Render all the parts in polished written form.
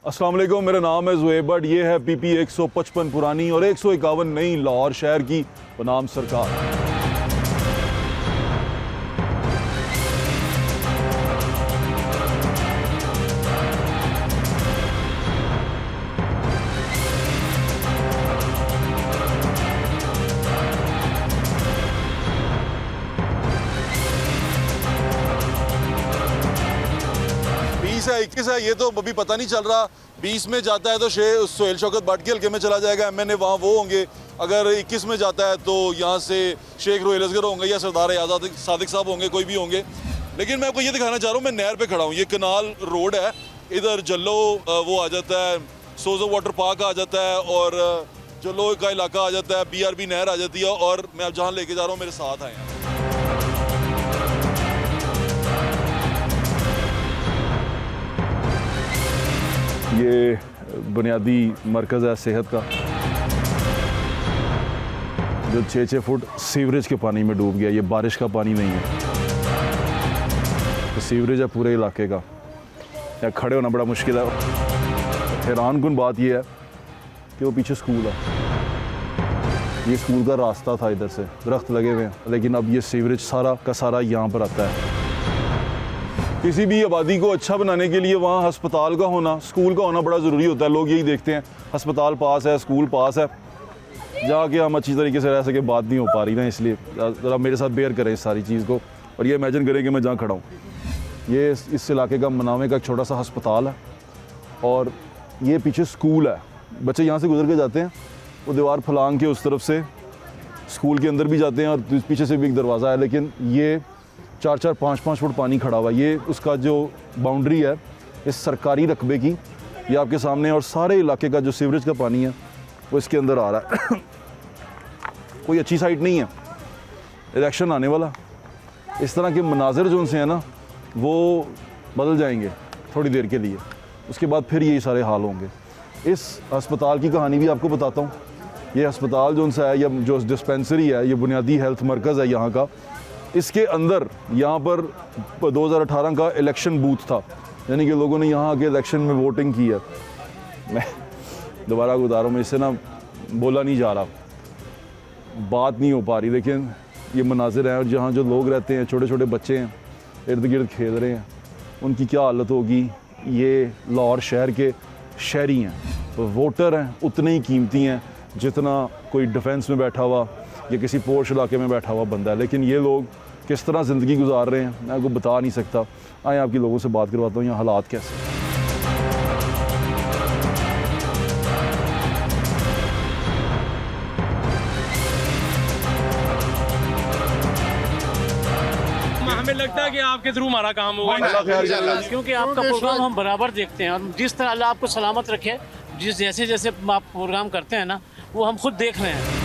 अस्सलाम वालेकुम, मेरा नाम है ज़ुहैब बट ये है पीपी 155 पुरानी और 151 नई लाहौर शहर की बनाम सरकार। है 21 है, ये तो अभी पता नहीं चल रहा। 20 में जाता है तो सोहेल शौकत भट्ट के हल्के में चला जाएगा, एमएनए वहाँ वो होंगे। अगर 21 में जाता है तो यहाँ से शेख रोहेल असगर होंगे या सरदार आज़ाद सादिक साहब होंगे, कोई भी होंगे। लेकिन मैं आपको ये दिखाना चाह रहा हूँ, मैं नहर पे खड़ा हूँ, ये कनाल रोड है, इधर जल्लो वो आ जाता है, सोजो वाटर पार्क आ जाता है और जल्लो का इलाका आ जाता है, BRB नहर आ जाती है और मैं अब जहाँ लेके जा रहा हूँ मेरे साथ आए हैं। ये बुनियादी मरकज़ है सेहत का, जो 6-6 फुट सीवरेज के पानी में डूब गया। ये बारिश का पानी नहीं है, तो सीवरेज है पूरे इलाके का। यहाँ खड़े होना बड़ा मुश्किल है। हैरानकुन बात यह है कि वो पीछे स्कूल है, ये स्कूल का रास्ता था, इधर से दरख्त लगे हुए हैं, लेकिन अब ये सीवरेज सारा का सारा यहाँ पर आता है। किसी भी आबादी को अच्छा बनाने के लिए वहाँ अस्पताल का होना, स्कूल का होना बड़ा ज़रूरी होता है। लोग यही देखते हैं अस्पताल पास है, स्कूल पास है, जाके हम अच्छी तरीके से रह सके, बात नहीं हो पा रही ना। इसलिए ज़रा मेरे साथ बेयर करें इस सारी चीज़ को और ये इमेजिन करें कि मैं जहाँ खड़ा हूँ, ये इस इलाके का मनावे का एक छोटा सा अस्पताल है और ये पीछे स्कूल है। बच्चे यहाँ से गुजर के जाते हैं, वो दीवार फलांग के उस तरफ से स्कूल के अंदर भी जाते हैं और पीछे से भी एक दरवाज़ा है, लेकिन ये 4-4, 5-5 फुट पानी खड़ा हुआ। ये उसका जो बाउंड्री है इस सरकारी रकबे की, ये आपके सामने, और सारे इलाके का जो सीवरेज का पानी है वो इसके अंदर आ रहा है। कोई अच्छी साइट नहीं है, इलेक्शन आने वाला, इस तरह के मनाजिर जो उनसे हैं ना वो बदल जाएंगे थोड़ी देर के लिए, उसके बाद फिर यही सारे हाल होंगे। इस अस्पताल की कहानी भी आपको बताता हूँ। ये अस्पताल जो उनसे है, या जो डिस्पेंसरी है, ये बुनियादी हेल्थ मरकज़ है यहाँ का, इसके अंदर यहाँ पर 2018 का इलेक्शन बूथ था, यानी कि लोगों ने यहाँ आके इलेक्शन में वोटिंग की है। मैं दोबारा बता रहा हूँ, इससे ना बोला नहीं जा रहा, बात नहीं हो पा रही, लेकिन ये मनाजिर हैं और जहाँ जो लोग रहते हैं, छोटे छोटे बच्चे हैं, इर्द गिर्द खेल रहे हैं, उनकी क्या हालत होगी। ये लाहौर शहर के शहरी हैं, तो वोटर हैं उतने ही कीमती हैं जितना कोई डिफेंस में बैठा हुआ या किसी पोर्श इलाके में बैठा हुआ बंदा है। लेकिन ये लोग किस तरह ज़िंदगी गुजार रहे हैं मैं आपको बता नहीं सकता। आए आपकी लोगों से बात करवाता हूँ यहाँ हालात कैसे। हमें लगता है कि आपके थ्रू हमारा काम होगा, क्योंकि आपका प्रोग्राम हम बराबर देखते हैं और जिस तरह अल्लाह आपको सलामत रखे, जैसे जैसे आप प्रोग्राम करते हैं ना, वो हम खुद देख रहे हैं।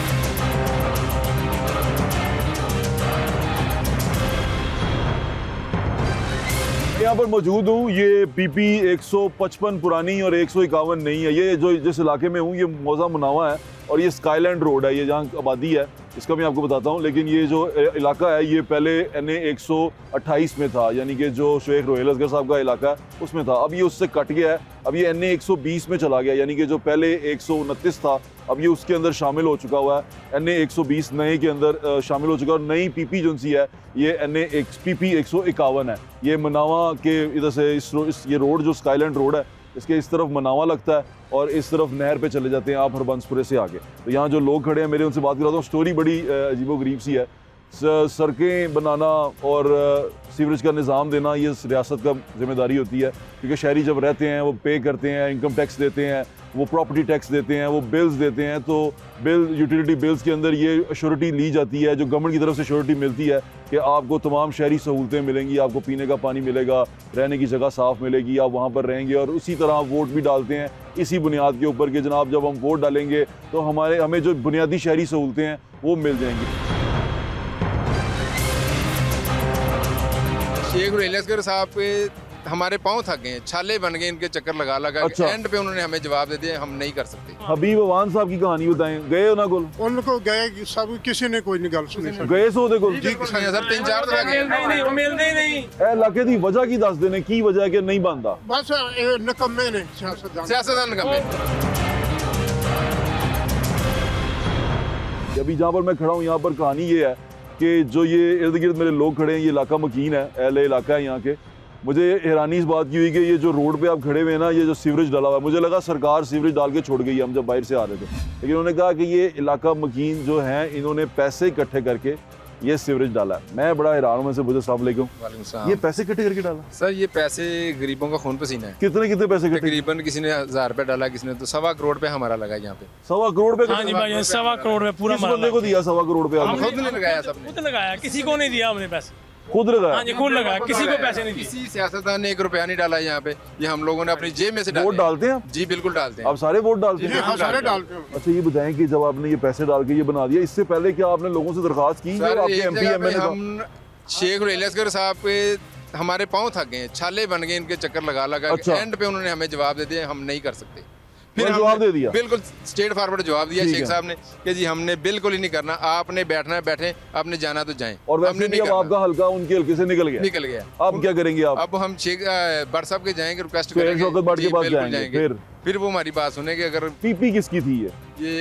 यहाँ पर मौजूद हूँ, ये पीपी 155 पुरानी और 151 नहीं है। ये जो जिस इलाके में हूँ ये मौजा मुनावा है और ये स्काईलैंड रोड है, ये जहाँ आबादी है इसका मैं आपको बताता हूँ। लेकिन ये जो इलाका है ये पहले NA 128 में था, यानी कि जो शेख रोहेल असगर साहब का इलाका है उसमें था। अब ये उससे कट गया है, अब ये NA 120 में चला गया, यानी कि जो पहले 129 था अब ये उसके अंदर शामिल हो चुका हुआ है। NA 120 नए के अंदर शामिल हो चुका है और नई पीपी जो सी है ये पीपी 151 है। ये मनावा के इधर से ये रोड जो स्काईलैंड रोड है इसके इस तरफ मनावा लगता है और इस तरफ नहर पे चले जाते हैं आप हरबंसपुरे से आगे। तो यहाँ जो लोग खड़े हैं मेरे, उनसे बात कराता हूँ। स्टोरी बड़ी अजीबोगरीब सी है। सड़कें बनाना और सीवरेज का निज़ाम देना ये रियासत का जिम्मेदारी होती है, क्योंकि शहरी जब रहते हैं वो पे करते हैं, इनकम टैक्स देते हैं, वो प्रॉपर्टी टैक्स देते हैं, वो बिल्स देते हैं। तो यूटिलिटी बिल्स के अंदर ये अश्योरिटी ली जाती है, जो गवर्नमेंट की तरफ से अश्योरिटी मिलती है कि आपको तमाम शहरी सहूलतें मिलेंगी, आपको पीने का पानी मिलेगा, रहने की जगह साफ़ मिलेगी, आप वहाँ पर रहेंगे। और उसी तरह आप वोट भी डालते हैं इसी बुनियाद के ऊपर कि जनाब जब हम वोट डालेंगे तो हमें जो बुनियादी शहरी सहूलतें हैं वो मिल जाएंगी। शेख रोहेल असगर साहब पे हमारे पाँव थक गए, छाले बन गए इनके चक्कर लगा लगा के। अच्छा। एंड पे उन्होंने हमें जवाब दे दिया हम नहीं कर सकते। हबीब अवान साहब की कहानी बताएं, गए हो ना कोल उनको गए सब किसी ने कोई नहीं गल सुनी सर गए सो ਉਹਦੇ ਕੋਲ सर 3-4 दफा गए। मिलते ही नहीं, वो मिलते ही नहीं। ਇਹ ਇਲਾਕੇ ਦੀ ਵਜ੍ਹਾ ਕੀ ਦੱਸਦੇ ਨੇ, ਕੀ ਵਜ੍ਹਾ ਹੈ ਕਿ ਨਹੀਂ ਬਣਦਾ? बस ये निकम्मे ने सियासतदान सियासतदान का अभी जहाँ पर मैं खड़ा हूँ यहाँ पर कहानी ये है कि जो ये इर्द गिर्द मेरे लोग खड़े हैं, ये इलाका मकीन है, अहले इलाका है यहाँ के। मुझे हैरानी इस बात की हुई कि ये जो रोड पे आप खड़े हुए हैं ना, ये जो सीवरेज डाला हुआ है, मुझे लगा सरकार सीवरेज डाल के छोड़ गई है, हम जब बाहर से आ रहे थे, लेकिन उन्होंने कहा कि ये इलाका मकीन जो है इन्होंने पैसे इकट्ठे करके ये सीवरेज डाला है। मैं बड़ा हैरान हूँ, मैं से मुझे अस्सलाम वालेकुम। वालेकुम सलाम। ये पैसे इकट्ठे करके डाला? सर ये पैसे गरीबों का खून पसीना है। कितने कितने पैसे इकट्ठे? तकरीबन किसी ने 1000 रुपये डाला, किसी ने तो 1.25 करोड़ पे हमारा लगा यहाँ पे। 1.25 करोड़ पे? हाँ जी भाई, 1.25 करोड़ में पूरा किस बंदे को दिया 1.25 करोड़ पे? आपने खुद ने लगाया सबने। खुद लगाया, किसी को नहीं दिया हमने पैसे। खुद हाँ लगाया? जी, खुद लगाया, किसी को पैसे नहीं दिए। किसी सियासतदान ने 1 रुपया नहीं डाला यहाँ पे, ये हम लोगों ने अपनी जेब में से वोट डाले। डालते हैं आप? जी बिल्कुल डालते हैं। आप सारे वोट डालते जी, हैं? हाँ सारे डालते हैं। अच्छा ये बताएं कि जब आपने ये पैसे डाल के ये बना दिया, इससे पहले क्या आपने लोगों से दरखास्त की? सर आपके एक एमपी जगह पे एमएलए का? हम शेख असगर साहब पे हमारे पाँव थक गए, छाले बन गए इनके चक्कर लगा लगा के। अच्छा। एंड पे उन्होंने हमें जवाब दे दिया हम नहीं कर सकते। उन्होंने हमने जवाब दे दिया? बिल्कुल स्ट्रेट फॉरवर्ड जवाब दिया ठीक शेख है। साहब ने कि जी हमने बिल्कुल ही नहीं करना, आपने बैठना है बैठे, आपने जाना तो जाएं। और वैसे हमने भी अब करना। आपका हल्का उनके हल्के से निकल गया। निकल गया। अब क्या करेंगे आप? अब हम शेख भट्ट साहब के जाएंगे, रिक्वेस्ट फिर करेंगे। शौकत भट्ट के जी, पास बिल्कुल जाएंगे, फिर वो हमारी बात सुनेंगे। अगर पीपी किसकी थी ये? ये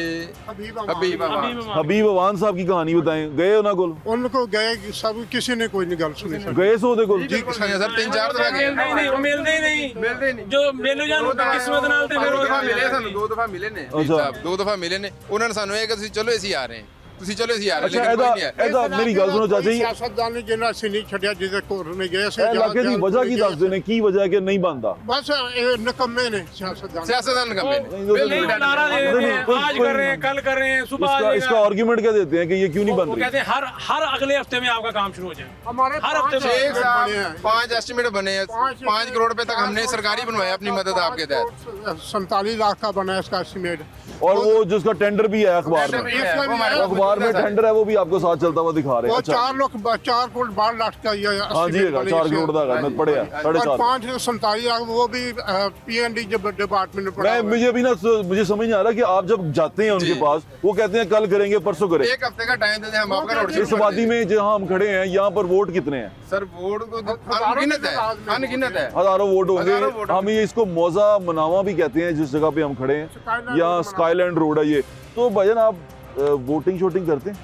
हबीब हबीब अमान। अमान। हबीब अवान साहब की कहानी बताएं, गए हो ना कोल उनको गए सब किसी ने कोई नहीं गल सुनी सर गए सो ਉਹਦੇ ਕੋਲ? जी सर 3-4 दफा गए। मिलते ही नहीं, वो मिलते ही नहीं। मिलते ही नहीं। जो मेलू जान किस्मत नाल ते फिर दो दफा वो मिले ਸਾਨੂੰ 2 ਦਫਾ ਮਿਲੇ ਨੇ ਅੱਛਾ। ਸਾਹਿਬ 2 ਦਫਾ ਮਿਲੇ ਨੇ। ਉਹਨਾਂ ਨੇ ਸਾਨੂੰ ਇਹ ਕਿ ਤੁਸੀਂ ਚਲੋ ਅਸੀਂ ਆ ਰਹੇ ਹਾਂ, ਤੁਸੀਂ ਚਲੋ ਅਸੀਂ ਆ ਰਹੇ ਅੱਛਾ ਲੇਕਿਨ ਕੋਈ ਨਹੀਂ ਆਇਆ। ਇਹਦਾ ਮੇਰੀ ਗੱਲ ਸੁਣੋ ਚਾਚਾ ਜੀ, सियासतदान ने जिन्ना से नहीं छड़िया जिसे कोर ने गए से ਇਹ ਇਲਾਕੇ ਦੀ ਵਜ੍ਹਾ ਕੀ ਦੱਸਦੇ ਨੇ, ਕੀ ਵਜ੍ਹਾ ਹੈ ਕਿ ਨਹੀਂ ਬਣਦਾ? बस ये निकम्मे ने सियासतदान सियासतदान का मैंने नहीं, नारा दे देते हैं, कोई- आज कोई- कर रहे हैं, कल कर रहे हैं, सुबह आ इसका जाएगा। इसका आर्गुमेंट क्या देते हैं कि ये क्यों नहीं बन वो रही? कहते हैं हर अगले हफ्ते में आपका काम शुरू हो जाए। हमारे हर हफ्ते में। शेख साहब 5 एस्टिमेट बने हैं, 5 करोड़ रुपए तक हमने सरकारी बनवाया अपनी मदद आपके तहत। 47 लाख का बना है इसका एस्टिमेट। और वो जिसका टेंडर भी है अखबार में, इसमें भी है। अखबार में टेंडर है, वो भी आपको साथ चलता हुआ दिखा रहे हैं। वो अच्छा 4 करोड़ 12 लाख का ये हाँ जी है, 4 करोड़ का है, मैं पढ़े है, 4.5। 547 लाख वो भी पीएनडी डिपार्टमेंट में पड़ा मैं हुआ है। मुझे अभी ना मुझे समझ नहीं आ रहा कि आप जब जाते हैं उनके जी। पास, वो कहते हैं कल करेंगे, परसों करें। 1 हफ्ते का टाइम देते हैं हम आपका रोड इस वादी में जहाँ हम खड़े हैं, यहाँ पर वोट कितने हैं? सर वोट तो अनगिनत है, अनगिनत है। हजारों वोट होंगे। हजारों वोट हम ये इसको मौजा मनावा भी कहते हैं जिस जगह पे हम खड़े हैं, यहाँ स्काईलैंड रोड है ये। तो भाईजान आप वोटिंग शोटिंग करते हैं?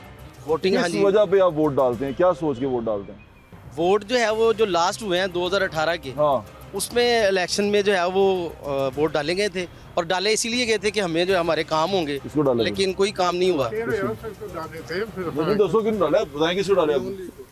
वोटिंग हाँ किस जी, वजह पे आप वोट डालते हैं, क्या सोच के वोट डालते हैं? वोट जो है वो जो लास्ट हुए हैं 2018 के, हाँ उसमें इलेक्शन में जो है वो वोट डाले गए थे और डाले इसीलिए गए थे कि हमें जो है हमारे काम होंगे, किसको डाले? लेकिन कोई काम नहीं हुआ। नहीं, दसो किन डाला है? बताएं किसको डाले आप?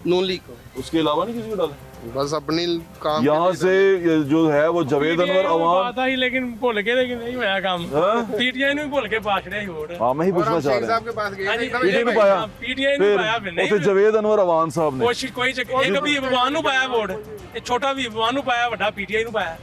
नून लीग को उसके अलावा नहीं किसी को डाले? बस अपनी काम यहाँ से ये जो है वो जावेद अनवर अवान। आता ही लेकिन भूल के, लेकिन नहीं होया काम। हाँ? पीटीआई ने भूल के पास रहे वोट। हाँ मैं ही पूछना चाह शेख रहा साहब हूँ। के पास गए हाँ जी, थे, एकदम पीटीआई ने पाया, पीटीआई ने पाया फिर फिर नहीं। उसे जावेद अनवर अवान साहब ने। कोशिश कोई एक भी भगवान ਨੂੰ ਪਾਇਆ ਵੋਟ, ਇਹ ਛੋਟਾ ਵੀ ਭਗਵਾਨ ਨੂੰ ਪਾਇਆ, ਵੱਡਾ ਪੀਟੀਆਈ ਨੂੰ ਪਾਇਆ।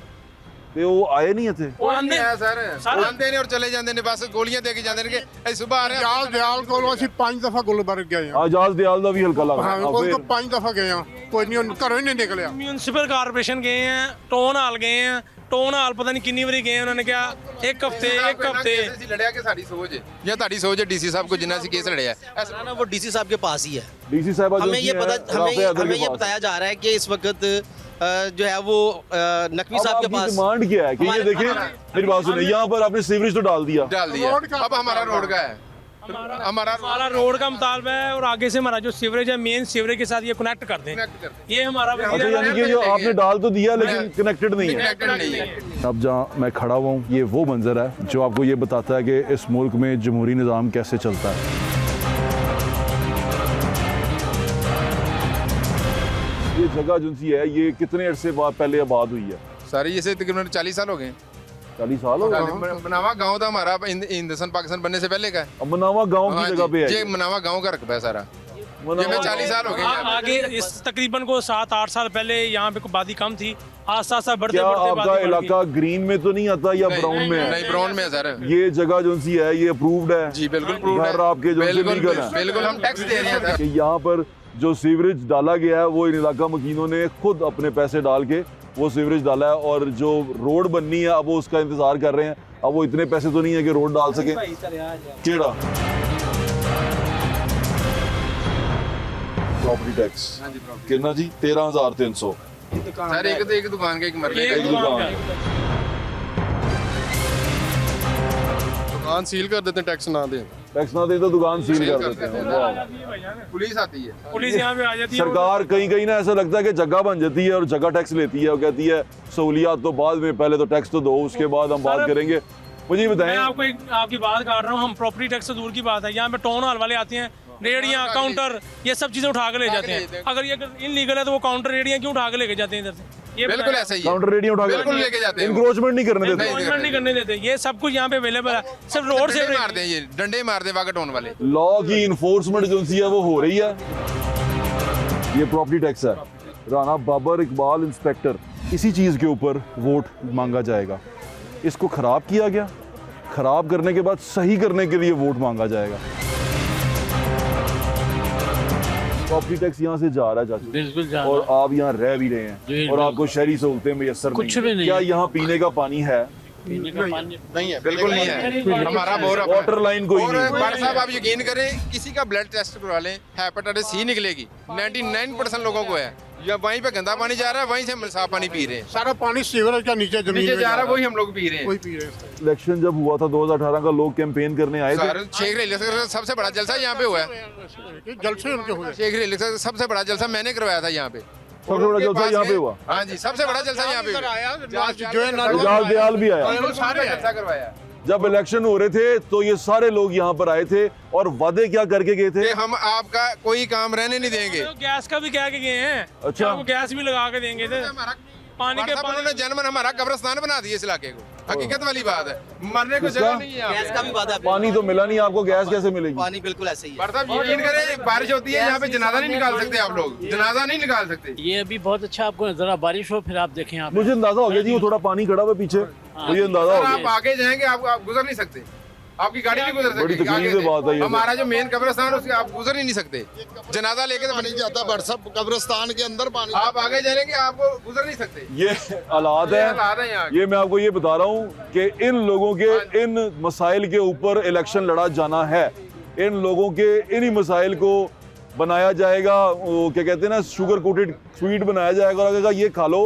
ਤੇ ਉਹ ਆਏ ਨਹੀਂ ਇੱਥੇ। ਉਹ नहीं ਆਂਦੇ आया सर सर- आते ने और चले जाते ने, बस गोलियां दे के जाते ने कि ऐ सुबह आ रहे हैं। दयाल दयाल को ਅਸੀਂ 5 ਦਫਾ ਗੁਲਬਰਗ ਗਏ ਹਾਂ। आजाद दयाल ਦਾ ਵੀ ਹਲਕਾ ਲੱਗਾ। ਹਾਂ हाँ, ਉਹ फिर ਤੋਂ 5 ਦਫਾ ਗਏ ਹਾਂ, ਕੋਈ ਨਹੀਂ ਘਰੋਂ ਹੀ ਨਹੀਂ ਨਿਕਲਿਆ। म्यूनसिपल कारपोरेशन गए हैं, टोन हाल गए हैं, टोन हाल पता नहीं कितनी बारी गए हैं। उन्होंने क्या एक हफ्ते ਅਸੀਂ ਲੜਿਆ ਕਿ ਸਾਡੀ ਸੋਚ ਹੈ ਜਾਂ ਤੁਹਾਡੀ ਸੋਚ ਹੈ ਡੀਸੀ ਸਾਹਿਬ ਕੋ ਜਿੰਨਾ ਅਸੀਂ ਕੇਸ ਲੜਿਆ ऐसा ना वो डीसी साहब के पास ही है। डीसी साहब हमें ये बताया जा रहा है कि इस वक्त जो है वो नकवी साहब के पास डिमांड क्या है कि ये हमारे- देखिए मेरी बात सुनिए, यहाँ पर आपने सीवरेज तो डाल दिया, डाल दिया। रोड का- अब हमारा रोड का है, हमारा हमारा रोड का मुतालबा है और आगे से हमारा जो सीवरेज है, मेन सीवरेज के साथ ये कनेक्ट कर दें। कनेक्ट करते हैं। ये हमारा अच्छा यानी कि जो आपने डाल तो दिया लेकिन कनेक्टेड नहीं है। कनेक्टेड नहीं है। अब जहाँ मैं खड़ा हुआ हूँ, ये वो मंजर है जो आपको ये बताता है कि इस मुल्क में जमहूरी निज़ाम कैसे चलता है। ये जगह जो सी है, ये कितने अरसे बाद पहले आबाद हुई है? सारी ये से तकरीबन 40 साल हो गए। 40 साल हो गए। मनावा गांव था हमारा हिंदुस्तान पाकिस्तान बनने से पहले का है। अब मनावा गांव हाँ की जी, जगह पे है ये मनावा गांव का रकबा है सारा। ये में 40 साल हो गए यहाँ पे। आगे इस तकरीबन को 7-8 साल पहले यहाँ पे आबादी कम थी, आस्ता आस्ता बढ़ते क्या बढ़ते आपका आबादी बढ़ गई। इलाका ग्रीन में तो नहीं आता या ब्राउन में है? नहीं ब्राउन में है सर। ये जगह जो सी है ये अप्रूव्ड है? जी बिल्कुल प्रूव है। घर आपके जो से बिल्कुल लीगल है? बिल्कुल हम टैक्स दे रहे हैं सर। कि यहाँ पर जो सीवरेज डाला गया है वो इन इलाका मकीनों ने खुद अपने पैसे डाल के वो सीवरेज डाला है, और जो रोड बननी है अब वो उसका इंतज़ार कर रहे हैं। अब वो इतने पैसे तो नहीं है कि रोड डाल सके। केड़ा प्रॉपर्टी टैक्स कितना जी? 13,300। सर एक दुकान का एक मरले का एक ही। दुकान का। दुकान सील कर देते टैक्स ना दें। टैक्स ना दे तो दुकान सील कर देते हैं। वाह। पुलिस आती है। पुलिस यहाँ पे आ जाती है। सरकार कहीं कहीं ना ऐसा लगता है कि जगह बन जाती है और जगह टैक्स लेती है और कहती है सहूलियात तो बाद में, पहले तो टैक्स तो दो, उसके बाद हम बात करेंगे। मुझे मैं बताएं, आपको आपकी बात काट रहा हूँ, हम प्रॉपर्टी टैक्स से दूर की बात है, यहाँ पे टाउन हॉल वाले आते हैं, रेडियाँ काउंटर ये सब चीजें उठा के ले जाते हैं। अगर ये इनलीगल है तो वो काउंटर रेडियाँ क्यों उठा के लेके जाते हैं इधर से? ये बिल्कुल ऐसा ही है। काउंटर रेडियो उठा बिल्कुल लेके जाते हैं। इंक्रोचमेंट नहीं करने देते। Enforcement नहीं करने देते। ये सब कुछ यहाँ पे अवेलेबल है, सिर्फ रोड से डंडे मारते हैं, ये डंडे मारते हैं वाका टोन वाले। लॉ की इन्फोर्समेंट जो है वो हो रही है। ये प्रॉपर्टी टैक्स है। राना बाबर इकबाल इंस्पेक्टर, इसी चीज़ के ऊपर वोट मांगा जाएगा। इसको ख़राब किया गया, ख़राब करने के बाद सही करने के लिए वोट मांगा जाएगा। प्रॉपर्टी टैक्स यहाँ से जा रहा है चाचू, बिल्कुल जा और रहा आप यहाँ रह भी रहे हैं जी, और आपको शहरी सहूलतें मैसर कुछ भी नहीं क्या है। यहाँ पीने का पानी है? पीने का पानी नहीं है, बिल्कुल नहीं है। हमारा बोर अपना है। वाटर लाइन कोई और नहीं। भाई साहब आप यकीन करें, किसी का ब्लड टेस्ट करवा लें, हेपेटाइटिस सी निकलेगी। 99% लोगों को है। या वहीं पे गंदा पानी जा रहा है, वहीं से हम साफ पानी पी रहे हैं। सारा पानी सीवरेज का नीचे जमीन नीचे में जा रहा है, वही हम लोग पी रहे वही हैं। पी रहे हैं। इलेक्शन जब हुआ था 2018 का, लोग कैंपेन करने आए थे। सर शेख रेली का सबसे बड़ा जलसा यहाँ पे हुआ है। जलसे उनके हुए। शेख रेली का सबसे बड़ा जलसा मैंने करवाया था यहाँ पे। सबसे बड़ा जलसा यहाँ पे हुआ। हाँ जी, सबसे बड़ा जलसा यहाँ पे हुआ। जो है ना इजाज दयाल भी आया। सारे जलसा करवाया जब इलेक्शन हो रहे थे तो ये सारे लोग यहाँ पर आए थे और वादे क्या करके गए थे? कि हम आपका कोई काम रहने नहीं देंगे। तो गैस का भी कह के गए हैं। अच्छा। आपको गैस भी लगा के देंगे थे। पानी के उन्होंने जनमन हमारा कब्रिस्तान बना दिया इस इलाके को। हकीकत वाली बात है, मरने को जगह नहीं है यहाँ पे। गैस का भी वादा है। पानी तो मिला नहीं आपको, गैस कैसे मिलेगी? पानी बिल्कुल ऐसे ही है। पर साहब यकीन करें, बारिश होती है यहाँ पे जनाजा नहीं निकाल सकते आप लोग, जनाजा नहीं निकाल सकते। ये अभी बहुत अच्छा आपको जरा बारिश हो फिर आप देखें यहाँ पे। मुझे अंदाजा हो गया जी, वो थोड़ा पानी खड़ा हुआ पीछे, मुझे अंदाजा हो सर गया। आप आगे जाएंगे, आप गुजर नहीं सकते, आपकी गाड़ी नहीं गुजर बड़ी सकती। तकलीफ आगे से बात है ये तो। हमारा जो मेन कब्रिस्तान है उसके आप गुजर ही नहीं सकते। जनाजा लेके तो नहीं जाता बरसब कब्रिस्तान के अंदर पानी। आप आगे जाएंगे, आपको गुजर नहीं सकते। ये हालात ये हालात हैं यहाँ है। के। ये मैं आपको ये बता रहा हूँ कि इन लोगों के इन मसाइल के ऊपर इलेक्शन लड़ा जाना है। इन लोगों के इन्हीं मसाइल को बनाया जाएगा, वो क्या कहते हैं ना, शुगर कोटेड स्वीट बनाया जाएगा और लगेगा ये खा लो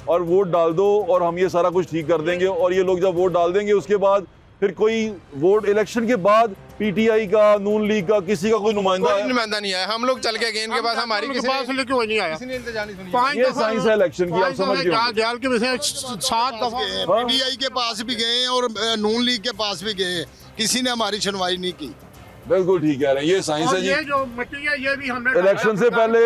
और वोट डाल दो और हम ये सारा कुछ ठीक कर देंगे। और ये लोग जब वोट डाल देंगे उसके बाद फिर कोई वोट इलेक्शन के बाद पीटीआई का, नून लीग का, किसी का कोई नुमाइंदा कोई नुमाइंदा नहीं आया। हम लोग चल के गए इनके पास, हमारी उनके किसी पास लेके वो नहीं आया। किसी ने इंतजार नहीं सुनी। पाँच ये दफा- साइंस है इलेक्शन की, आप पाँच समझ दफा गए होंगे। जाल के विषय 7 दफा पीटीआई के पास भी गए और नून लीग के पास भी गए, किसी ने हमारी सुनवाई नहीं की। बिल्कुल ठीक कह रहे हैं, ये साइंस और है ये जी। जो मिट्टी है ये भी हमने इलेक्शन से पहले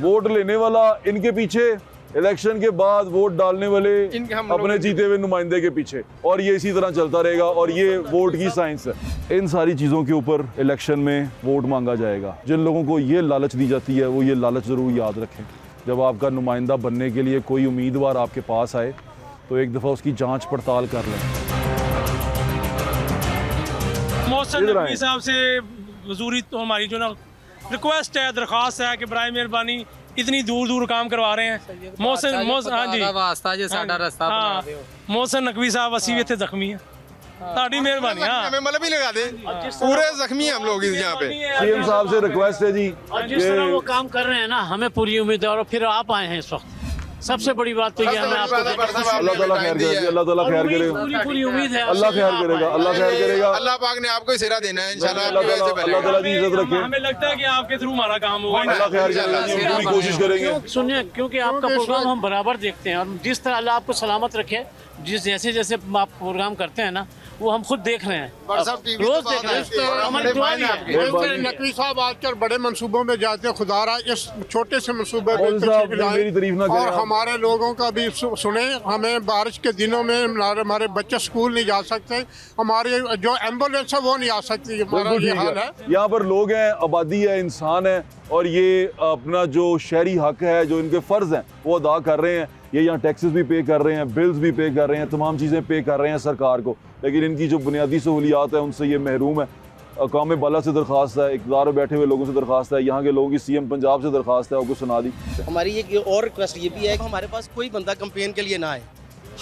वोट लेने वाला इनके पीछे, इलेक्शन के बाद वोट डालने वाले इनके हम लोग अपने जीते हुए नुमाइंदे के पीछे, और ये इसी तरह चलता रहेगा। और ये वोट की साइंस है। इन सारी चीज़ों के ऊपर इलेक्शन में वोट मांगा जाएगा। जिन लोगों को ये लालच दी जाती है वो ये लालच ज़रूर याद रखें। जब आपका नुमाइंदा बनने के लिए कोई उम्मीदवार आपके पास आए तो एक दफ़ा उसकी जांच पड़ताल कर लें। मोहसिन इधर नकवी आए। साहब से वजूरी तो हमारी जो ना रिक्वेस्ट है, दरख्वास्त है कि बराए मेहरबानी इतनी दूर दूर काम करवा रहे हैं। मोहसिन हाँ जी वास्ता जे साडा रास्ता बना हाँ, दियो। मोहसिन नकवी साहब असी भी इत्थे जख्मी है। साड़ी मेहरबानी। हाँ हमें मतलब ही लगा दे, पूरे जख्मी हैं हम लोग यहाँ पे। सीएम साहब से रिक्वेस्ट है जी और जिस तरह वो काम कर रहे हैं ना, हमें पूरी उम्मीद है। और फिर आप आए हैं इस वक्त, सबसे बड़ी बात तो ये हमें आपको अल्लाह ताला खैर करे, अल्लाह ताला खैर करेगा, पूरी पूरी उम्मीद है। अल्लाह खैर करेगा, अल्लाह खैर करेगा। अल्लाह पाक ने आपको ही सिरा देना है इंशाल्लाह। अल्लाह ताला की इज्जत रखे, हमें लगता है कि आपके थ्रू हमारा काम होगा। अल्लाह खैर करेगा जी, हम पूरी कोशिश करेंगे। सुनिए, क्योंकि आपका प्रोग्राम हम बराबर देखते हैं और जिस तरह अल्लाह आपको सलामत रखे, जैसे जैसे आप प्रोग्राम करते हैं ना, वो हम खुद देख रहे हैं, रोज देख रहे हैं। हमारी दुआ भी है। नकवी साहब आजकल बड़े मंसूबों में जाते हैं। खुदारा इस छोटे से मंसूबे पे मौलवी साहब, तशरीफ लाएं मेरी तारीफ ना करें और आप। हमारे लोगों का भी सुने। हमें बारिश के दिनों में हमारे बच्चे स्कूल नहीं जा सकते, हमारे जो एम्बुलेंस है वो नहीं आ सकती। हमारा बिल्कुल ये ठीक हाल है। है। यहाँ पर लोग हैं, आबादी है, इंसान है, और ये अपना जो शहरी हक है, जो इनके फ़र्ज़ हैं वो अदा कर रहे हैं। ये यहाँ टैक्सेस भी पे कर रहे हैं, बिल्स भी पे कर रहे हैं, तमाम चीज़ें पे कर रहे हैं सरकार को, लेकिन इनकी जो बुनियादी सहूलियात है उनसे ये महरूम है। अक़वाम बाला से दरख्वास्त है, इक़्तिदार में बैठे हुए लोगों से दरख्वास्त है, यहाँ के लोगों की CM पंजाब से दरख्वास्त है, आपको सुना दी। हमारी एक और रिक्वेस्ट ये भी है कि हमारे पास कोई बंदा कंपेन के लिए ना आए।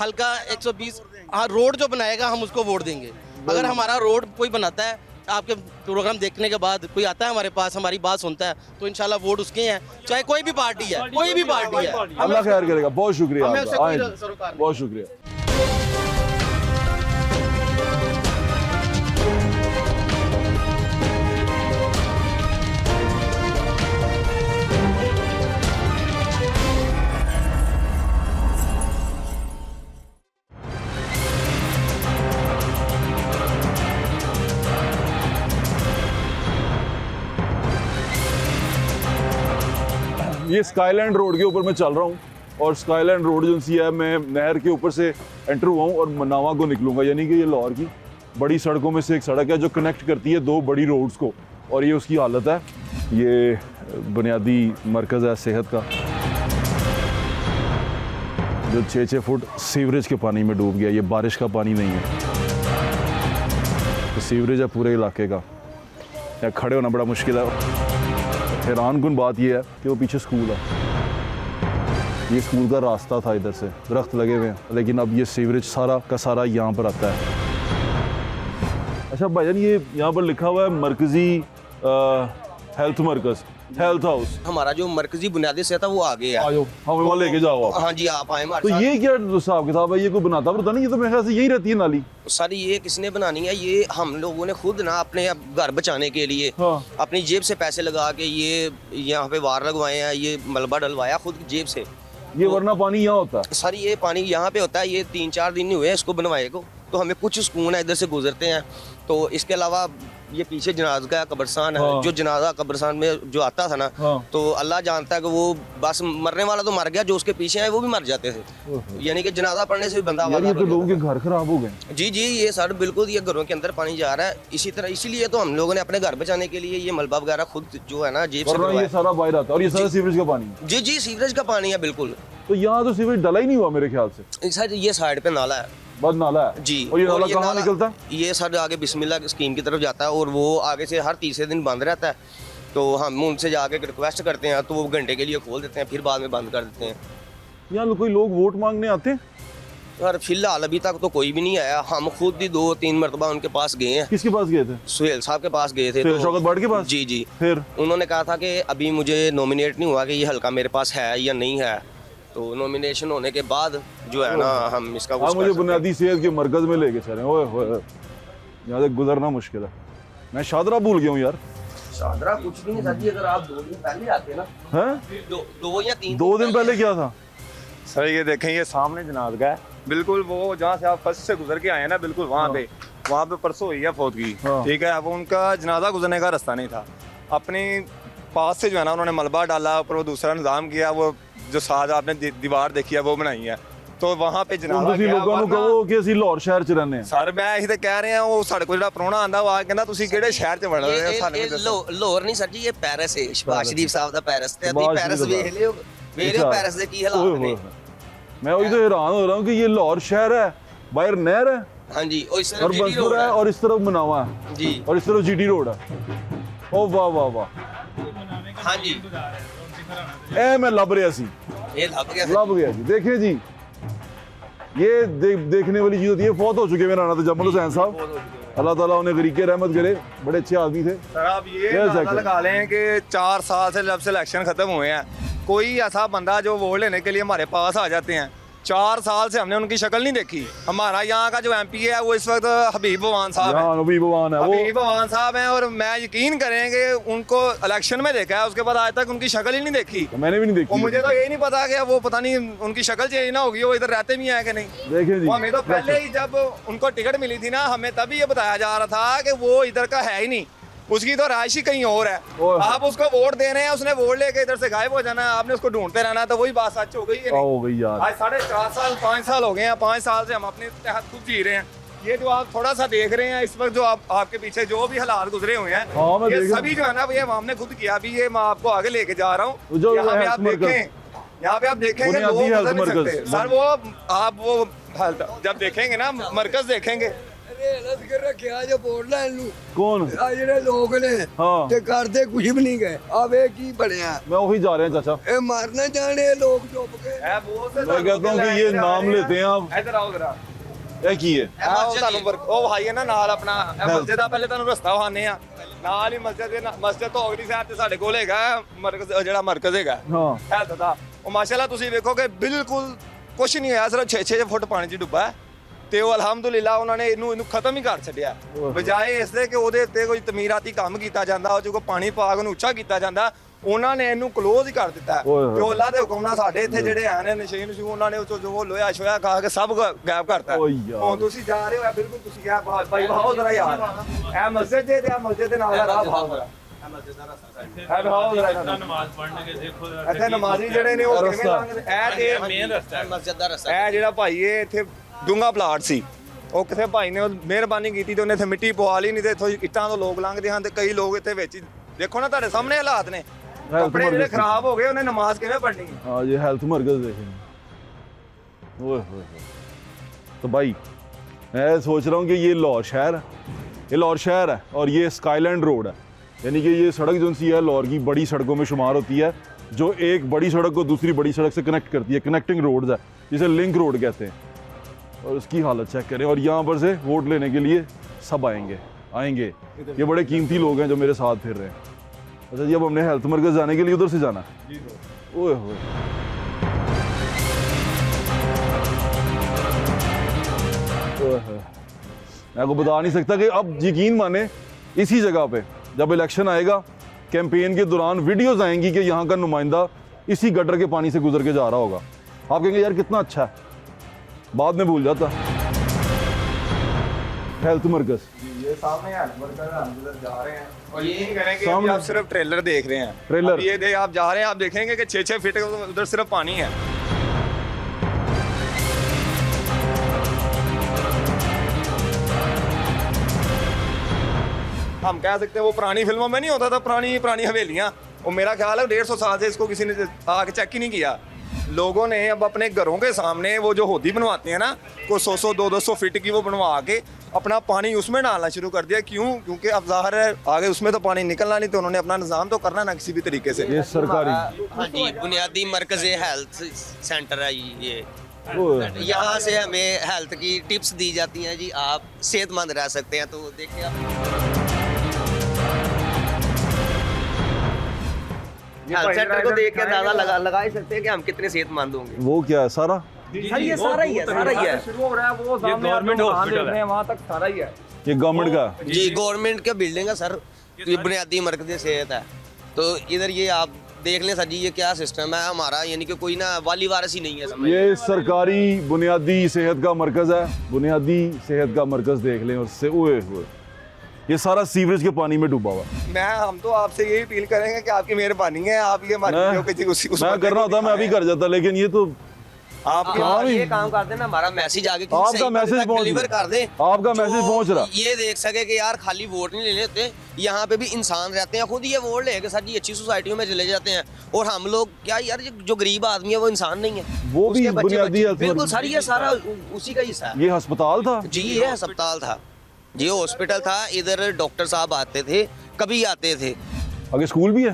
हल्का 120 हाँ रोड जो बनाएगा हम उसको वोट देंगे। अगर हमारा रोड कोई बनाता है, आपके प्रोग्राम देखने के बाद कोई आता है हमारे पास, हमारी बात सुनता है, तो इंशाल्लाह वोट उसके हैं, चाहे कोई भी पार्टी है, कोई भी पार्टी है। अल्लाह खैर करेगा। बहुत शुक्रिया हमें आपका, उससे कोई आए जी। सरोकार नहीं। बहुत शुक्रिया। ये स्काईलैंड रोड के ऊपर मैं चल रहा हूँ और स्काईलैंड रोड जो सी है, मैं नहर के ऊपर से एंटर हुआ हूँ और मनावा को निकलूंगा, यानी कि ये लाहौर की बड़ी सड़कों में से एक सड़क है जो कनेक्ट करती है दो बड़ी रोड्स को, और ये उसकी हालत है। ये बुनियादी मरकज़ है सेहत का, जो 6-6 फुट सीवरेज के पानी में डूब गया। ये बारिश का पानी नहीं है, तो सीवरेज है पूरे इलाके का। यहाँ खड़े होना बड़ा मुश्किल है। हैरानकुन बात यह है कि वो पीछे स्कूल है, ये स्कूल का रास्ता था, इधर से दरख्त लगे हुए हैं, लेकिन अब ये सीवरेज सारा का सारा यहाँ पर आता है। अच्छा भाईजान, ये यहाँ पर लिखा हुआ है मरकज़ी हेल्थ मरकज़, हेल्थ हाउस। हमारा जो मरकजी बुनियादी सेहत है वो आगे है। आओ हमें वहाँ लेके जाओ आप। हाँ जी, आप आए हमारे तो साथ। ये क्या हिसाब किताब है? ये कोई बनाता पता नहीं, ये तो मेरे ख्याल से यही रहती है नाली। सर ये किसने बनानी है? ये हम लोगों ने खुद ना अपने अब घर बचाने के लिए हाँ। अपनी जेब से पैसे लगा के ये यहाँ पे वार लगवाए हैं, ये मलबा डलवाया खुद की जेब से। ये वरना पानी यहाँ होता है। सर ये पानी यहाँ पे होता है, ये 3-4 दिन नहीं हुए इसको बनवाए को, तो हमें कुछ सुकून है, इधर से गुजरते हैं। तो इसके अलावा ये पीछे जनाजा का कब्रस्तान है। हाँ। जो जनाजा कब्रस्तान में जो आता था ना, हाँ। तो अल्लाह जानता है कि वो बस मरने वाला तो मर गया, जो उसके पीछे है वो भी मर जाते थे। यानी कि जनाजा पढ़ने से भी बंदा यार ये तो लोगों के घर खराब हो गए। जी जी, ये सर बिल्कुल, ये घरों के अंदर पानी जा रहा है। इसी तरह इसीलिए तो हम लोगों ने अपने घर बचाने के लिए ये मलबा वगैरह खुद जो है ना जेब से वरना ये बनवाया। सारा बाहर आता है और ये सारा सीवरेज का पानी है। जी जी, सीवरेज का पानी है बिल्कुल। तो यहाँ तो सीवरेज डला ही नहीं हुआ मेरे ख्याल से। सर ये साइड पे नाला है। बस नाला है जी। और ये नाला कहाँ निकलता है? ये सर आगे बिस्मिल्लाह स्कीम की तरफ जाता है और वो आगे से हर तीसरे दिन बंद रहता है। तो हम उनसे जाके रिक्वेस्ट करते हैं तो वो घंटे के लिए खोल देते हैं, फिर बाद में बंद कर देते हैं। यहाँ कोई लोग वोट मांगने आते हैं? सर फिलहाल अभी तक तो कोई भी नहीं आया। हम खुद ही 2-3 मरतबा उनके पास गए हैं। किसके पास गए थे? सुहेल साहब के पास गए थे। सुहेल शौकत बट के पास? जी जी। फिर उन्होंने कहा था कि अभी मुझे नॉमिनेट नहीं हुआ कि ये हल्का मेरे पास है या नहीं है। तो नॉमिनेशन होने के बाद जो है ना हम इसका हाँ, मुझे बुनियादी सेहत के मरकज में लेके चले। ओए होए, यहाँ से गुजरना मुश्किल है। मैं शादरा भूल गया हूँ यार। शादरा कुछ भी नहीं सर जी, अगर आप 2 दिन पहले आते ना। हैं? 2 या 3 2 दिन पहले क्या था? सर ये देखें, ये सामने जनाज़ा है, बिल्कुल वो जहाँ से आप फर्स्ट से गुजर के आए हैं ना, बिल्कुल वहाँ पे परसों हुई है फौतगी। हाँ। ठीक है, अब उनका जनाजा गुजरने का रास्ता नहीं था। अपने पास से जो है ना उन्होंने मलबा डाला, ऊपर वो दूसरा निज़ाम किया, वो जो साथ आपने दीवार देखी है वो बनाई है, तो वहाँ पे जनाजा ਤੁਸੀਂ ਲੋਕਾਂ ਨੂੰ ਕਹੋ ਕਿ ਅਸੀਂ ਲਾਹੌਰ ਸ਼ਹਿਰ 'ਚ ਰਹਿੰਦੇ ਹਾਂ। ਸਰ ਮੈਂ ਇਹੀ ਤੇ ਕਹਿ ਰਿਹਾ, ਉਹ ਸਾਡੇ ਕੋਲ ਜਿਹੜਾ ਪ੍ਰਾਹੁਣਾ ਆਂਦਾ ਉਹ ਆ ਕਹਿੰਦਾ ਤੁਸੀਂ ਕਿਹੜੇ ਸ਼ਹਿਰ 'ਚ ਬਣ ਰਹੇ ਹੋ, ਸਾਨੂੰ ਵੀ ਦੱਸੋ। ਲਾਹੌਰ ਨਹੀਂ ਸਰ ਜੀ, ਇਹ ਪੈਰਿਸ ਹੈ। ਸ਼ਬਾਜ਼ ਸ਼ਰੀਫ ਸਾਹਿਬ ਦਾ ਪੈਰਿਸ ਤੇ ਅੱਧੀ ਸ਼ਬਾਜ਼ ਪੈਰਿਸ ਸ਼ਰੀਫ ਵੇਖ ਲਿਓ, ਪੈਰਿਸ ਦੇ ਕੀ ਹਾਲਾਤ ਨੇ। मैं वही तो हैरान हो रहा हूँ कि ये लाहौर शहर है, बाहर नहर है हाँ जी, और इस और तरफ जीटी बंसपुर रोड है और इस तरफ मनावा है जी। और इस तरफ जीटी रोड है। ओ वाह वाह वाह, हाँ जी, ए मैं लब रहा सी, ये लग गया। लब गया जी। देखें जी, ये देखने वाली चीज़ होती है। फौत हो चुके हैं मेरा नाना तजम्मुल हुसैन साहब, अल्लाह ताला उन्हें गरीके रहमत करे, बड़े अच्छे आदमी थे। सर आप ये अंदाजा लगा लें कि 4 साल से जब से इलेक्शन खत्म हुए हैं, कोई ऐसा बंदा जो वोट लेने के लिए हमारे पास आ जाते हैं, 4 साल से हमने उनकी शक्ल नहीं देखी। हमारा यहाँ का जो MP है वो इस वक्त हबीब बवान साहब है। हबीब बवान है वो, हबीब बवान साहब हैं, और मैं यकीन करेंगे उनको इलेक्शन में देखा है, उसके बाद आज तक उनकी शक्ल ही नहीं देखी। तो मैंने भी नहीं देखी। वो मुझे तो यही नहीं पता कि वो पता नहीं उनकी शक्ल चेंज ना होगी, वो इधर रहते भी हैं कि नहीं। देखें जी, वो हमें तो पहले ही जब उनको टिकट मिली थी ना, हमें तभी ये बताया जा रहा था कि वो इधर का है ही नहीं, उसकी तो राइश ही कहीं और है। आप उसको वोट दे रहे हैं, उसने वोट लेके इधर से गायब हो जाना है, आपने उसको ढूंढते रहना है, तो वही बात सच हो गई है। हो गई यार। आज 4.5 साल 5 साल हो गए हैं, 5 साल से हम अपने तहत खुद जी रहे हैं। ये जो आप थोड़ा सा देख रहे हैं इस वक्त, जो आपके पीछे जो भी हालात गुजरे हुए हैं, हाँ, मैं ये देख रहा सभी जो है ना, ये हमने खुद किया। अभी ये मैं आपको आगे लेके जा रहा हूँ, जो यहाँ पे हेल्थ आप मरकज़, देखें, यहाँ पे आप देखेंगे बुनियादी लोग हेल्थ गुजर नहीं मरकज़। सकते। सर वो आप वो हेल्थ जब देखेंगे ना, मरकज देखेंगे, ਲਸਕਰ ਰੱਖਿਆ ਜੇ ਵੋਟ ਲੈਣ ਨੂੰ कौन ਆ ਜਿਹੜੇ ਲੋਕ ਨੇ हाँ ਤੇ ਕਰਦੇ ਕੁਝ ਵੀ ਨਹੀਂ ਗਏ ਆ ਵੇ ਕੀ ਬਣਿਆ मैं वही जा रहे हैं चाचा ਇਹ ਮਰਨਾ ਜਾਣੇ ਲੋਕ ਚੁੱਪ ਕੇ ਇਹ ਬਹੁਤ ਸੇ मैं कहता हूँ कि ये नाम लेते हैं आप ਇੱਧਰ ਆਓ ਜਰਾ ये की है ਤੁਹਾਨੂੰ ਉਹ ਭਾਈ ਹੈ ਨਾ ਨਾਲ ਆਪਣਾ ਇਹ ਮਸਜਿਦ ਦਾ ਪਹਿਲੇ ਤੁਹਾਨੂੰ ਰਸਤਾ ਵਹਾਨੇ ਆ ਨਾਲ ਹੀ ਮਸਜਿਦ ਦੇ ਮਸਜਿਦ ਤੋਂ ਅਗਲੀ ਸਾਈਡ ਤੇ ਸਾਡੇ ਕੋਲ ਹੈਗਾ ਮਰਕਜ਼ ਜਿਹੜਾ ਮਰਕਜ਼ ਹੈਗਾ हाँ ਹੈਲਥ ਦਾ ਉਹ ਮਾਸ਼ਾਅੱਲਾ ਤੁਸੀਂ ਵੇਖੋਗੇ ਬਿਲਕੁਲ ਕੁਝ ਨਹੀਂ ਹੋਇਆ ਸਿਰਫ 6 ਫੁੱਟ ਪਾਣੀ 'ਚ ਡੁੱਬਾ ਹੈ ਤੇ ਉਹ ਅਲਹਮਦੁਲਿਲਾ ਉਹਨਾਂ ਨੇ ਇਹਨੂੰ ਖਤਮ ਹੀ ਕਰ ਛੱਡਿਆ ਬਜਾਏ ਇਸ ਦੇ ਕਿ ਉਹਦੇ ਉੱਤੇ ਕੋਈ ਤਮੀਰਾਤੀ ਕੰਮ ਕੀਤਾ ਜਾਂਦਾ ਉਹ ਜੋ ਕੋ ਪਾਣੀ ਪਾ ਕੇ ਉਹਨੂੰ ਉੱਚਾ ਕੀਤਾ ਜਾਂਦਾ ਉਹਨਾਂ ਨੇ ਇਹਨੂੰ ਕਲੋਜ਼ ਹੀ ਕਰ ਦਿੱਤਾ ਤੇ ਉਹ ਅੱਲਾ ਦੇ ਹੁਕਮ ਨਾਲ ਸਾਡੇ ਇੱਥੇ ਜਿਹੜੇ ਆ ਨੇ ਨਸ਼ੀਨ ਸ਼ੂ ਉਹਨਾਂ ਨੇ ਉਹ ਜੋ ਲੋਹਾ ਸ਼ੋਇਆ ਖਾ ਕੇ ਸਭ ਗਾਇਬ ਕਰਤਾ ਹੁਣ ਤੁਸੀਂ ਜਾ ਰਹੇ ਹੋ ਬਿਲਕੁਲ ਤੁਸੀਂ ਕਿਹਾ ਭਾਈ ਭਾਓ ਜ਼ਰਾ ਯਾਰ ਇਹ ਮਸਜਿਦ ਦੇ ਤੇ ਮਸਜਿਦ ਦੇ ਨਾਲ ਦਾ ਰਾਹ ਭਾਓ ਜ਼ਰਾ ਨਮਾਜ਼ ਪੜ੍ਹਨ ਕੇ ਦੇਖੋ ਇੱਥੇ ਨਮਾਜ਼ੀ ਜਿਹੜੇ ਨੇ ਉਹ ਕਿਵੇਂ ਲੰਘਦੇ ਇਹ ਤੇ ਮੇਨ ਰਸਤਾ ਮਸਜਿਦ ਦਾ ਰਸਤਾ ਇਹ ਜਿਹੜਾ ਭਾਈ ਇਹ ਇੱਥੇ ਡੂੰਘਾ ਪਲਾਟ ਸੀ ਉਹ ਕਿਸੇ ਭਾਈ ਨੇ ਮਿਹਰਬਾਨੀ ਕੀਤੀ ਤੇ ਉਹਨੇ ਇੱਥੇ ਮਿੱਟੀ ਪਵਾ ਲਈ ਨਹੀਂ ਤੇ ਇੱਥੋਂ ਇੱਟਾਂ ਤੋਂ ਲੋਕ ਲੰਘਦੇ ਹਨ ਤੇ ਕਈ ਲੋਕ ਇੱਥੇ ਵਿੱਚ ਦੇਖੋ ਨਾ ਤੁਹਾਡੇ ਸਾਹਮਣੇ ਹਾਲਾਤ ਨੇ ਕੱਪੜੇ ਜਿਹੜੇ ਖਰਾਬ ਹੋ ਗਏ ਉਹਨੇ ਨਮਾਜ਼ ਕਿਵੇਂ पढ़नी है हाँ ये हेल्थ मरकज देखेंगे ओए होए तो भाई मैं सोच रहा हूँ कि ये लाहौर शहर है ये लाहौर शहर है और ये स्काईलैंड रोड है यानी कि ये सड़क जो सी है लाहौर की बड़ी सड़कों में शुमार होती है जो एक बड़ी सड़क को दूसरी बड़ी सड़क से कनेक्ट करती है कनेक्टिंग रोड्स है जिसे लिंक रोड कहते हैं और उसकी हालत चेक करें और यहाँ पर से वोट लेने के लिए सब आएंगे ये बड़े कीमती लोग हैं जो मेरे साथ फिर रहे हैं अच्छा जी अब हमने हेल्थ मरकज जाने के लिए उधर से जाना है ओए होए मैं आपको बता नहीं सकता कि अब यकीन माने इसी जगह पे जब इलेक्शन आएगा कैंपेन के दौरान वीडियोस आएंगी कि यहाँ का नुमाइंदा इसी गटर के पानी से गुजर के जा रहा होगा आप कहेंगे यार कितना अच्छा है बाद में भूल जाता हेल्थ मरकज ये सामने हेल्थ मरकज हम उधर जा रहे हैं और ये नहीं करें कि अभी आप सिर्फ ट्रेलर देख रहे हैं ट्रेलर ये आप जा रहे हैं आप देखेंगे कि 6-6 फीट उधर सिर्फ पानी है हम कह सकते हैं वो पुरानी फिल्मों में नहीं होता था पुरानी हवेलियां वो मेरा ख्याल है 150 साल से इसको किसी ने आके चेक ही नहीं किया लोगों ने अब अपने घरों के सामने वो जो होदी बनवाते हैं ना को 100-200 फीट की वो बनवा के अपना पानी उसमें डालना शुरू कर दिया क्यों क्योंकि अब ज़ाहिर है आगे उसमें तो पानी निकलना नहीं तो उन्होंने अपना निज़ाम तो करना ना किसी भी तरीके से ये सरकारी हाँ जी बुनियादी मरकज हेल्थ सेंटर है ये यहाँ से हमें हेल्थ की टिप्स दी जाती हैं जी आप सेहतमंद रह सकते हैं तो देखिए आप हेल्थ सेंटर को देख के अंदाजा लगा ही सकते हैं कि हम कितने सेहतमंद होंगे वो क्या है सारा सर ये सारा ही है शुरू हो रहा है वो गवर्नमेंट हॉस्पिटल है वहाँ तक सारा ही है ये गवर्नमेंट का जी गवर्नमेंट का बिल्डिंग है सर ये बुनियादी मरकज सेहत है तो इधर ये आप देख लें सर जी ये क्या सिस्टम है हमारा यानी कि कोई ना वाली वारस ही नहीं है समझ ये सरकारी बुनियादी सेहत का मरकज है बुनियादी सेहत का मरकज देख लें और से ओए हुए ये सारा सीवरेज के पानी में डूबा हुआ हम तो आपसे यही अपील करेंगे कि आपकी मेहरबानी है आप ये मैं करना होता मैं अभी कर जाता लेकिन ये तो आप ये काम कर देना हमारा मैसेज आगे आपका मैसेज डिलीवर कर दे आपका मैसेज पहुंच रहा ये देख सके कि यार खाली वोट नहीं ले लेते यहाँ पे भी इंसान रहते हैं खुद ये वोट लेके सर जी अच्छी सोसाइटियों में चले जाते हैं और हम लोग क्या यार जो गरीब आदमी है वो इंसान नहीं है वो भी बुनियादी बिल्कुल सर ये सारा उसी का हिस्सा है ये अस्पताल था जी ये अस्पताल था ये हॉस्पिटल था इधर डॉक्टर साहब आते थे कभी आते थे आगे स्कूल भी है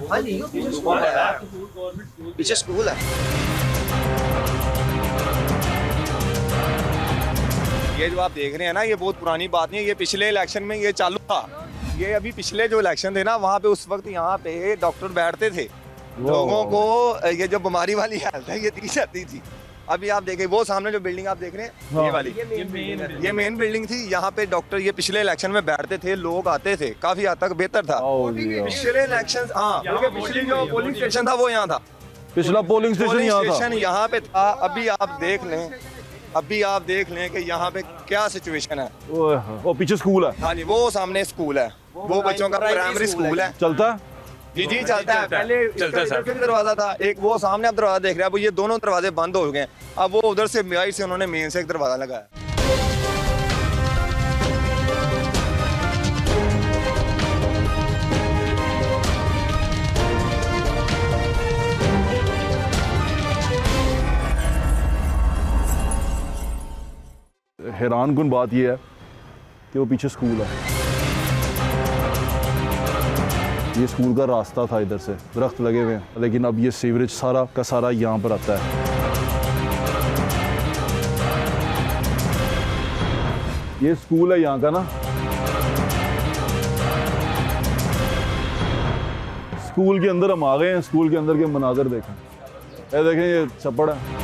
पीछे स्कूल है ये जो आप देख रहे हैं ना ये बहुत पुरानी बात नहीं है ये पिछले इलेक्शन में ये चालू था ये अभी पिछले जो इलेक्शन थे ना वहाँ पे उस वक्त यहाँ पे डॉक्टर बैठते थे लोगों को ये जो बीमारी वाली हालत है ये दी जाती थी अभी आप देखें वो सामने जो बिल्डिंग आप देख रहे हैं ये वाली ये मेन बिल्डिंग थी यहाँ पे डॉक्टर ये पिछले इलेक्शन में बैठते थे लोग आते थे काफी हद तक बेहतर था पिछले इलेक्शन हाँ पिछली जो पोलिंग स्टेशन था वो यहाँ था पिछला पोलिंग स्टेशन यहाँ पे था अभी आप देख लें कि यहाँ पे क्या सिचुएशन है वो पीछे स्कूल है हाँ जी वो सामने स्कूल है वो बच्चों का प्राइमरी स्कूल है चलता है जी चलता है पहले दरवाजा था एक वो सामने आप दरवाजा देख रहे हैं अब ये दोनों दरवाजे बंद हो गए अब वो उधर से म्याई से उन्होंने मेन से एक दरवाजा लगाया हैरान कुन बात यह है कि वो पीछे स्कूल है। ये स्कूल का रास्ता था, इधर से दरख्त लगे हुए हैं, लेकिन अब ये सीवरेज सारा का सारा यहाँ पर आता है। ये स्कूल है यहाँ का ना, स्कूल के अंदर हम आ गए हैं। स्कूल के अंदर के मनाज़र देखें, ये देखें, ये छप्पड़ है।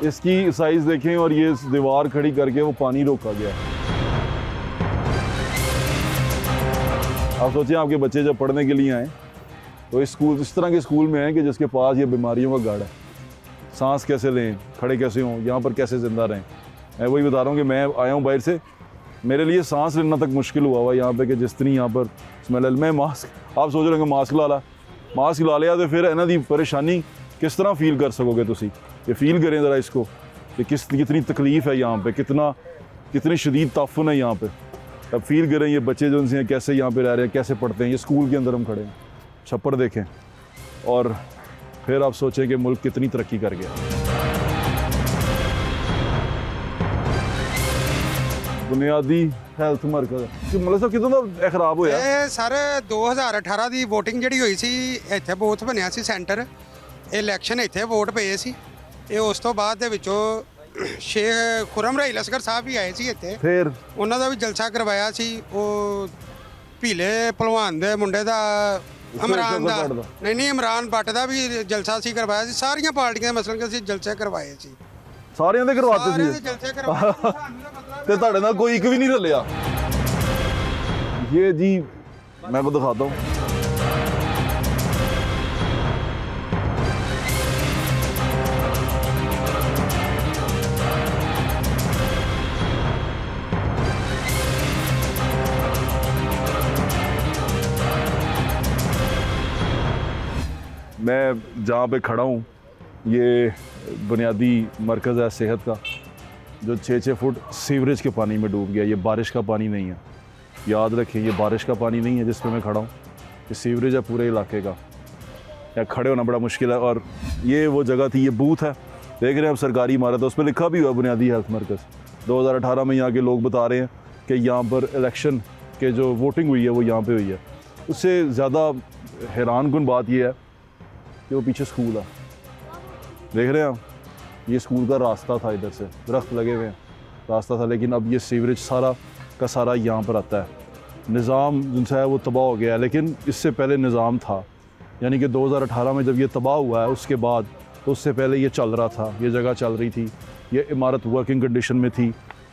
इसकी साइज देखें और ये दीवार खड़ी करके वो पानी रोका गया। आप सोचें आपके बच्चे जब पढ़ने के लिए आए तो इस तरह के स्कूल में आए कि जिसके पास ये बीमारियों का गढ़ है। सांस कैसे लें, खड़े कैसे हों, यहाँ पर कैसे ज़िंदा रहें। मैं वही बता रहा हूँ कि मैं आया हूँ बाहर से, मेरे लिए सांस लेना तक मुश्किल हुआ हुआ यहाँ पे कि जिस तरह यहाँ पर स्मेल। मैं मास्क, आप सोच रहे हो कि मास्क ला लिया तो फिर इन्हों की परेशानी किस तरह फील कर सकोगे तुसी। ये फील करें ज़रा इसको कि कितनी तकलीफ़ है यहाँ पे, कितनी शदीद ताफ़ुन है यहाँ पे। अब फील करें ये बच्चे जो उनसे कैसे यहाँ पे रह रहे हैं, कैसे पढ़ते हैं। ये स्कूल के अंदर हम खड़े हैं, छप्पर देखें और फिर आप सोचें कि मुल्क कितनी तरक्की कर गया। बुनियादी हेल्थ मरकज़ मतलब सब कितना खराब होया। ਇਹ ਸਰ 2018 ਦੀ VOTING ਜਿਹੜੀ ਹੋਈ ਸੀ, ਇੱਥੇ ਬੂਥ ਬਣਿਆ ਸੀ ਸੈਂਟਰ, ਇਲੈਕਸ਼ਨ ਇੱਥੇ ਵੋਟ ਪਏ ਸੀ। ਇਹ ਉਸ ਤੋਂ ਬਾਅਦ ਦੇ ਵਿੱਚੋਂ ਸ਼ੇਖ ਖੁਰਮ ਰਾਈ ਲਸਕਰ ਸਾਹਿਬ ਵੀ ਆਏ ਸੀ ਇੱਥੇ, ਫਿਰ ਉਹਨਾਂ ਦਾ ਵੀ ਜਲਸਾ ਕਰਵਾਇਆ ਸੀ। ਉਹ ਭੀਲੇ ਭਲਵਾਨ ਦੇ ਮੁੰਡੇ ਦਾ, ਇਮਰਾਨ ਦਾ, ਨਹੀਂ ਇਮਰਾਨ ਭੱਟ ਦਾ ਵੀ ਜਲਸਾ ਸੀ ਕਰਵਾਇਆ ਸੀ। ਸਾਰੀਆਂ ਪਾਰਟੀਆਂ ਦੇ ਮਸਲਨ ਕਿ ਅਸੀਂ ਜਲਸੇ ਕਰਵਾਏ ਸੀ, ਸਾਰਿਆਂ ਦੇ ਕਰਵਾਤੇ ਸੀ। ਜਲਸੇ ਕਰਵਾਏ ਤੇ ਤੁਹਾਡੇ ਨਾਲ ਕੋਈ ਇੱਕ ਵੀ ਨਹੀਂ ਰਲਿਆ। ये जी मैं को दिखाता हूँ, मैं जहाँ पे खड़ा हूँ ये बुनियादी मरकज़ है सेहत का, जो 6-6 फुट सीवरेज के पानी में डूब गया। ये बारिश का पानी नहीं है, याद रखें, ये बारिश का पानी नहीं है जिस पे मैं खड़ा हूँ, ये सीवरेज है पूरे इलाके का। यहाँ खड़े होना बड़ा मुश्किल है। और ये वो जगह थी, ये बूथ है, देख रहे हैं अब सरकारी इमारत है, उस पर लिखा भी हुआ बुनियादी हेल्थ मरकज़। 2018 में यहाँ के लोग बता रहे हैं कि यहाँ पर इलेक्शन के जो वोटिंग हुई है वो यहाँ पर हुई है। उससे ज़्यादा हैरानकुन बात यह है कि वो पीछे स्कूल है, देख रहे हैं आप, ये स्कूल का रास्ता था, इधर से दरख्त लगे हुए हैं, रास्ता था, लेकिन अब ये सीवरेज सारा का सारा यहाँ पर आता है। निज़ाम जिनसे है वो तबाह हो गया है, लेकिन इससे पहले निज़ाम था, यानी कि 2018 में जब ये तबाह हुआ है उसके बाद, तो उससे पहले ये चल रहा था, ये जगह चल रही थी, ये इमारत वर्किंग कंडीशन में थी,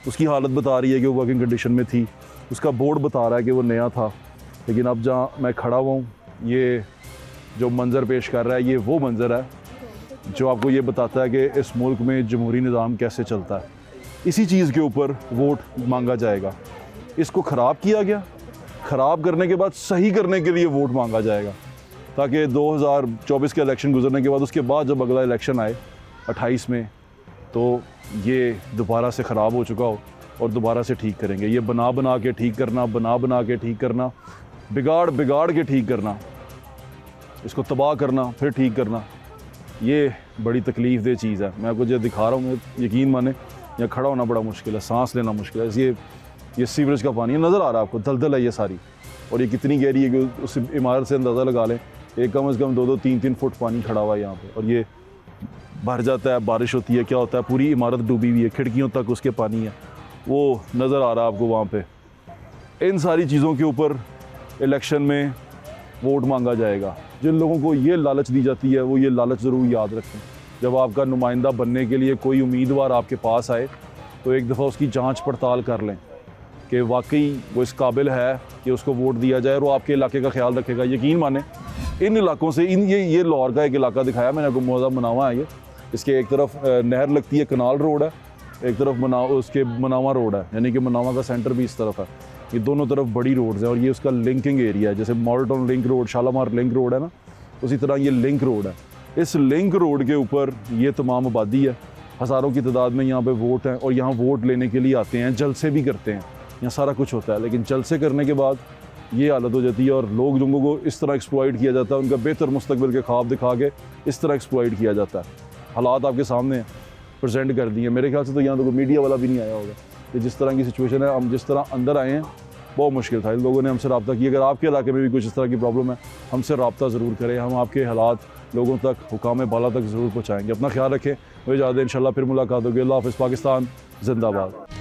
उसकी हालत बता रही है कि वो वर्किंग कंडीशन में थी, उसका बोर्ड बता रहा है कि वो नया था। लेकिन अब जहाँ मैं खड़ा हुआ हूँ, ये जो मंज़र पेश कर रहा है, ये वो मंज़र है जो आपको ये बताता है कि इस मुल्क में जमहूरी निज़ाम कैसे चलता है। इसी चीज़ के ऊपर वोट मांगा जाएगा। इसको ख़राब किया गया, ख़राब करने के बाद सही करने के लिए वोट मांगा जाएगा, ताकि 2024 के इलेक्शन गुजरने के बाद, उसके बाद जब अगला इलेक्शन आए 28 में, तो ये दोबारा से ख़राब हो चुका हो और दोबारा से ठीक करेंगे। ये बना के ठीक करना, बना के ठीक करना, बिगाड़ के ठीक करना, इसको तबाह करना फिर ठीक करना, ये बड़ी तकलीफ़ दे चीज़ है। मैं आपको जो दिखा रहा हूँ, यकीन माने यहाँ खड़ा होना बड़ा मुश्किल है, सांस लेना मुश्किल है। ये सीवरेज का पानी नज़र आ रहा है आपको, दलदल है ये सारी, और ये कितनी गहरी है कि उस इमारत से अंदाज़ा लगा लें, एक कम से कम 2-2, 3-3 फुट पानी खड़ा हुआ है यहाँ पे, और ये भर जाता है, बारिश होती है, क्या होता है, पूरी इमारत डूबी हुई है, खिड़कियों तक उसके पानी है, वो नज़र आ रहा है आपको वहाँ पे। इन सारी चीज़ों के ऊपर इलेक्शन में वोट मांगा जाएगा। जिन लोगों को ये लालच दी जाती है वो ये लालच ज़रूर याद रखें। जब आपका नुमाइंदा बनने के लिए कोई उम्मीदवार आपके पास आए तो एक दफ़ा उसकी जांच पड़ताल कर लें कि वाकई वो इस काबिल है कि उसको वोट दिया जाए और वो आपके इलाके का ख्याल रखेगा। यकीन माने इन इलाकों से, ये लाहौर का एक इलाका दिखाया मैंने आपको, मौज़ा मनावा है ये, इसके एक तरफ नहर लगती है, कनाल रोड है, एक तरफ उसके मनावा रोड है, यानी कि मनावा का सेंटर भी इस तरफ है। ये दोनों तरफ बड़ी रोड्स हैं और ये उसका लिंकिंग एरिया है, जैसे model town link road, Shalamar link road है ना, उसी तरह ये लिंक रोड है। इस लिंक रोड के ऊपर ये तमाम आबादी है, हज़ारों की तादाद में यहाँ पे वोट हैं और यहाँ वोट लेने के लिए आते हैं, जलसे भी करते हैं, यहाँ सारा कुछ होता है। लेकिन जलसे करने के बाद ये हालत हो जाती है और लोगों को इस तरह एक्सप्लॉइट किया जाता है, उनका बेहतर मुस्तकबिल के ख्वाब दिखा के इस तरह एक्सप्लॉइट किया जाता है। हालात आपके सामने प्रेजेंट कर दिए। मेरे ख्याल से तो यहाँ तो कोई मीडिया वाला भी नहीं आया होगा। ये जिस तरह की सिचुएशन है, हम जिस तरह अंदर आए हैं बहुत मुश्किल था। इन लोगों ने हमसे रब्ता किया। अगर आपके इलाके में भी कुछ इस तरह की प्रॉब्लम है, हमसे रब्ता ज़रूर करें। हम आपके हालात लोगों तक, हुकाम बाला तक ज़रूर पहुँचाएँगे। अपना ख्याल रखें। मुझे ज़्यादा इंशाल्लाह फिर मुलाकात होगी। अल्लाह हाफ़िज़। पाकिस्तान जिंदाबाद।